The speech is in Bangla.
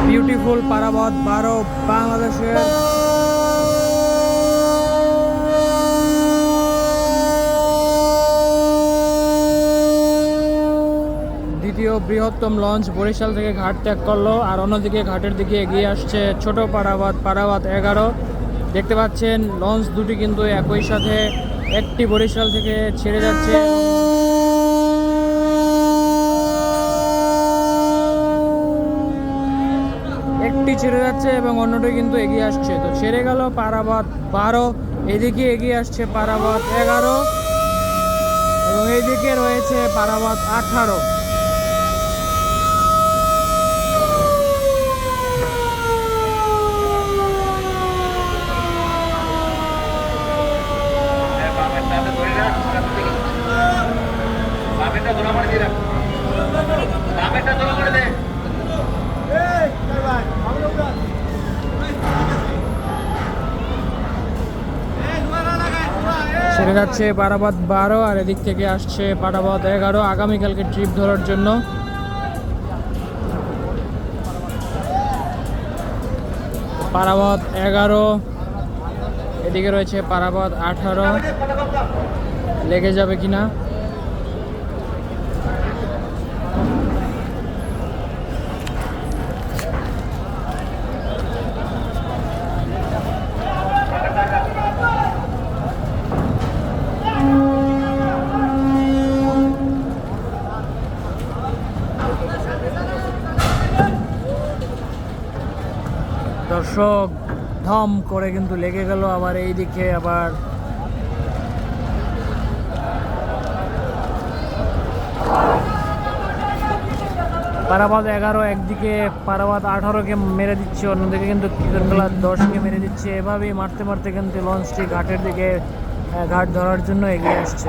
বিউটিফুল পারাবত 12 বাংলাদেশের দ্বিতীয় বৃহত্তম লঞ্চ বরিশাল থেকে ঘাট ত্যাগ করলো, আর অন্যদিকে ঘাটের দিকে এগিয়ে আসছে ছোট পারাবত 11। দেখতে পাচ্ছেন লঞ্চ দুটি কিন্তু একই সাথে, একটি বরিশাল থেকে ছেড়ে যাচ্ছে এবং অন্যটি কিন্তু এগিয়ে আসছে। তো ছেড়ে গেল পারাবত 12, এদিকে এগিয়ে আসছে পারাবত 11 এবং এইদিকে রয়েছে পারাবত 18। ছেড়ে যাচ্ছে পারাবত 12 আর এদিক থেকে আসছে পারাবত 11 আগামীকালকে ট্রিপ ধরার জন্য। পারাবত 11, এদিকে রয়েছে পারাবত 18, লেগে যাবে কিনা। দর্শক ধম করে কিন্তু লেগে গেল আবার এইদিকে, আবার পারাবত 11 একদিকে পারাবত 18কে মেরে দিচ্ছে, অন্যদিকে কিন্তু কিরণবেলা 10কে মেরে দিচ্ছে। এভাবেই মারতে মারতে কিন্তু লঞ্চটি ঘাটের দিকে ঘাট ধরার জন্য এগিয়ে আসছে।